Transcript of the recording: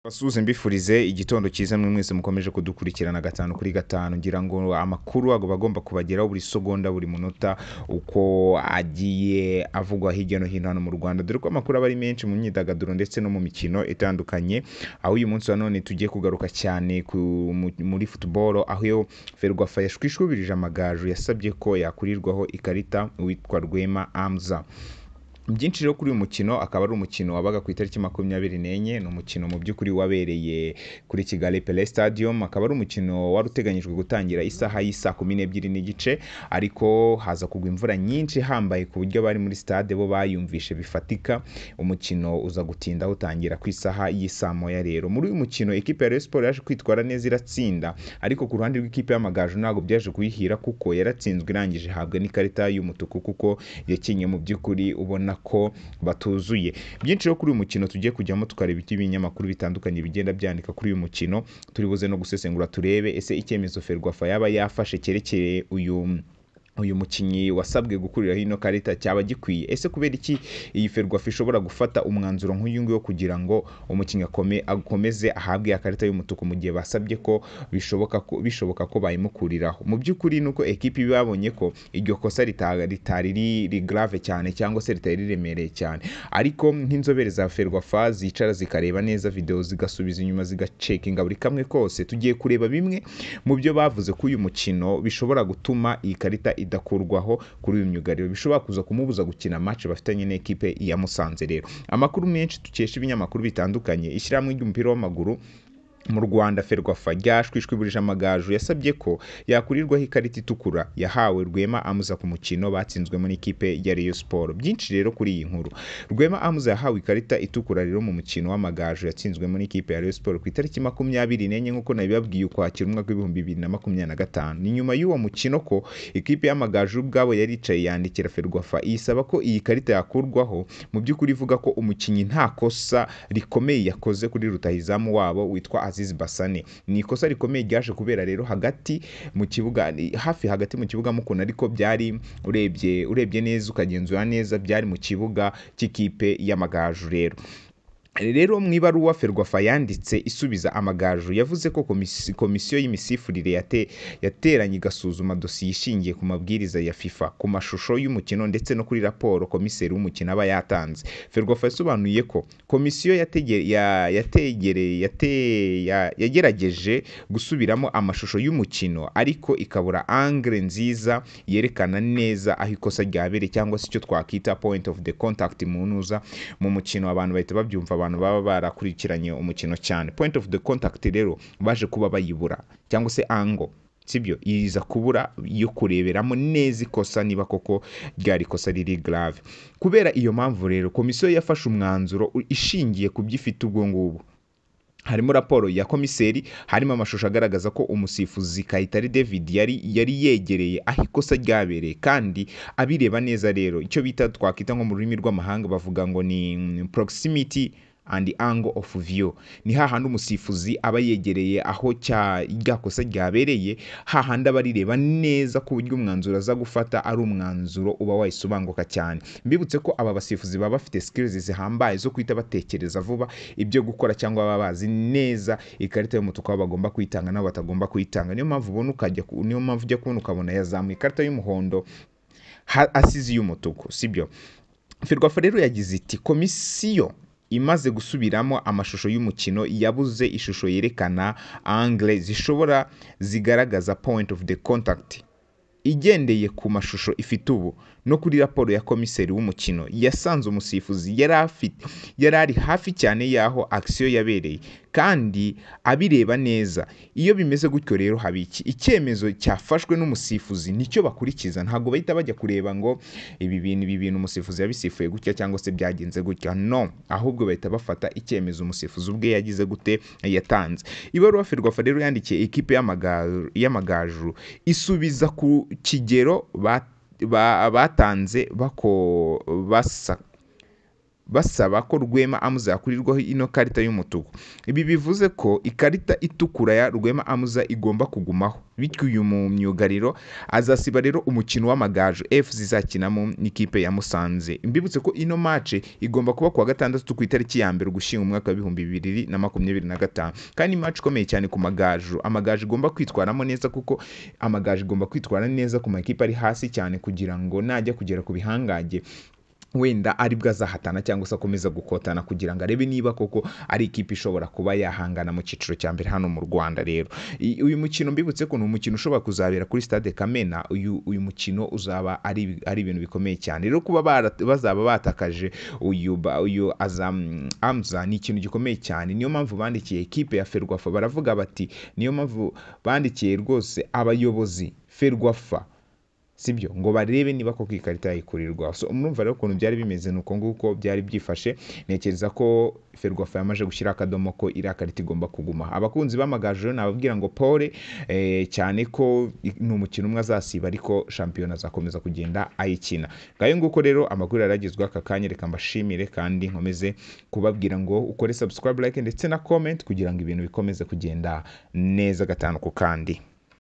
Basuhuze mbifurize igitondo cyiza mwe mwese mukomeje kudukurikirana gatanu kuri gatanu ngira ngo amakuru bagomba kubageraho buri segonda buri munota uko agiye avugwa hirya no hino hano mu Rwanda, dore ko amakuru aba ari menshi mu myidagaduro ndetse no mu mikino itandukanye, aho uyu munsi wa none tugiye kugaruka cyane muri football, aho yo Ferwafa yashwishubirije amagaju yasabye ko yakurirwaho ikarita uwitwa Rwema Amza. Byinshi rero kuri uyu mukino akaba ari umukino wabaga ku itariki 24, ni umukino mu by'ukuri wabereye kuri Kigali Pele Stadium, akaba ari umukino wari uteganyijwe gutangira isaha y'isa 12 n'igice, ariko haza kugwa imvura nyinshi hambaye ku buryo bari muri stade bo bayumvishe bifatika, umukino uza gutinda utangira ku isaha y'isa moya. Rero muri uyu mukino equipe ya Rayon Sports yaje kwitwara neza iratsinda, ariko ku ruhande rw'ikipe y'amagaju ntago byaje kuyihira kuko yaratsinzwe irangije habwa n'ikarita y'umutuku kuko yakinye mu by'ukuri ubona ko batuzuye. Byinshi rero kuri uyu mukino tugiye kujyamo tukareba ibinyamakuru bitandukanye bigenda byandika kuri uyu mukino, turi buze no gusesengura turebe ese icyemezo Ferwafa yaba yafashe cyerekeye uyu mukinyi wasabwe gukurira hino karita cyaba gikwiye. Ese kubera iki iyi Ferwafa ishobora gufata umwanzuro nk'uyu nguyu kugira ngo umukinyi akomeze ahabwe akarita y'umutuku mu gihe basabye ko bishoboka ko bayimukuriraho? Mu by'ukuri nuko equipe babonye ko iryo kosa ritari ri grave cyane cyangwa se ritari riremereye cyane, ariko nk'inzobere za Ferwafa zicara zikareba neza video zigasubiza inyuma zigacekinga buri kamwe kose, tugiye kureba bimwe mu byo bavuze ko uyu mukino bishobora gutuma iyi karita idakurwaho kuri uyu myugariro, bishobora kuza kumubuza gukina match bafitanye n'equipe ya Musanze. Rero amakuru menshi tukesha ibinyamakuru bitandukanye, ishyirahamwe ry'umupira w'amaguru mu Rwanda Ferwafa ryashwishwibirije amagaju yasabye ko yakurirwaho ikarita itukura yahawe Rwema Amuza ku mukino batsinzwemo n'ikipe ya Rayon Sports. Byinshi rero kuri iyi nkuru, Rwema Amuza yahawe ikarita itukura rero mu mukino w'amagaju yatsinzwemo n'ikipe ya Rayon Sports ku itariki 24 nk'uko nabibabwiye ukwakira umwaka w'2025. Ni nyuma y'uwo mukino ko ikipe y'amagaju ubwabo yaricaye yandikira Ferwafa isaba ko iyi karita yakurwaho, mu by'ukuri ivuga ko umukinyi nta kosa rikomeye yakoze kuri rutahizamu wabo witwa Aziz Basane. Ni ikosa rikomeye ryaje kubera rero hagati mu kibuga, hafi hagati mu kibuga mukuna, ariko byari urebye neza ukagenzura neza byari mu kibuga cy'ikipe y'amagaju. Rero mu ibaruwa Ferwafa yanditse isubiza amagaju yavuze ko komisiyo y'imisifurire yateranye igasuzuma dosiye ishingiye ku mabwiriza ya FIFA, ku mashusho y'umukino ndetse no kuri raporo komiseri w'umukino aba yatanze. Ferwafa yasobanuye ko komisiyo yagerageje gusubiramo amashusho y'umukino, ariko ikabura angle nziza yerekana neza aho ikosa ryabereye cyangwa se icyo twakita point of the contact mu mukino. Abantu bahita babyumva, abantu baba barakurikiranye umukino cyane. Point of the contact rero baje kuba bayibura cyangwa se angle, sibyo, iza kubura yo kureberamo neza ikosa niba koko ryari ikosa riri grave. Kubera iyo mpamvu rero komisiyo yafashe umwanzuro ishingiye ku byifite ubwo ngubu, harimo raporo ya komiseri, harimo amashusho agaragaza ko umusifuzi Kayitare David yari yegereye aho ikosa ryabereye kandi abireba neza. Rero icyo bita twakita nko mu rurimi rw'amahanga bavuga ngo ni proximity and angle of view, ni hahandi umusifuzi aba yegereye aho rya kosa ryabereye, hahandi aba rireba neza ku buryo umwanzuro aza gufata ari umwanzuro uba wayisobanguka cyane. Mbibutse ko aba basifuzi baba bafite skills zihambaye zo kwita batekereza vuba ibyo gukora, cyangwa baba bazi neza ikarita y'umutuku bagomba kuyitanga nabo batagomba kuyitanga. Niyo mpamvu ujya kubona ukabona yazamuye ikarita y'umuhondo asize y'umutuku, sibyo. Ferwafa rero yagize iti komisiyo imaze gusubiramo amashusho y'umukino yabuze ishusho yerekana angle zigaragaza point of the contact. Igendeye ku mashusho ifite ubu no kuri raporo ya komiseri w'umukino, yasanze umusifuzi yari ari hafi cyane yaho action yabereye kandi abireba neza. Iyo bimeze gutyo rero habiki icyemezo cyafashwe n'umusifuzi nicyo bakurikiza, ntago bahita bajya kureba ngo ibi bintu umusifuzi yabisifuye gutya cyangwa se byagenze gutya, no, ahubwo bahita bafata icyemezo umusifuzi ubwe yagize gute yatanze. Ibaruwa Ferwafa rero yandikiye equipe y'amagaju isubiza ku kigero batanze basaba ko Rwema Amuza yakurirwaho ino karita y'umutuku. Ibi bivuze ko ikarita itukura ya Rwema Amuza igomba kugumaho, bityo uyu mu myugariro azasiba rero umukino w'Amagaju FC zizakinamo n'ikipe ya Musanze. Mbibutse ko ino match igomba kuba kuwa gatandatu ku itariki ya mbere Ugushyingo umwaka wa 2025, kandi match ikomeye cyane ku Amagaju igomba kwitwaramo neza, kuko Amagaju igomba kwitwara neza ku makipe ari hasi cyane kugira ngo najya kugera ku bihangange wenda ari bwo azahatana cyangwa se akomeza gukotana kugira ngo arebe niba koko ari ikipe ishobora kuba yahangana mu cyiciro cya mbere hano mu Rwanda. Rero uyu mukino mbibutse ko ni umukino ushobora kuzabera kuri Stade Kamena. Uyu mukino uzaba ari ibintu bikomeye cyane. Rero kuba bazaba batakaje uyu Amza ni ikintu gikomeye cyane. Niyo mpamvu bandikiye ekipe ya Ferwafa, baravuga bati niyo mpamvu bandikiye rwose abayobozi Ferwafa, sibyo, ngo barebe niba koko ikarita yayikurirwa. So murumva rero ukuntu byari bimeze, nuko nguko byari byifashe. Nekereza ko Ferwafa yamaje gushyira akadomo ko iri karita igomba kuguma. Abakunzi b'Amagaju nababwira ngo pole cyane ko ni umukino umwe azasiba, ariko shampiyona azakomeza kugenda ayikina. Ngayo nguko rero amakuru yaragizwe aka kanya, reka mbashimire kandi nkomeze kubabwira ngo ukore subscribe, like ndetse na comment kugira ngo ibintu bikomeze kugenda neza gatanu ku kandi.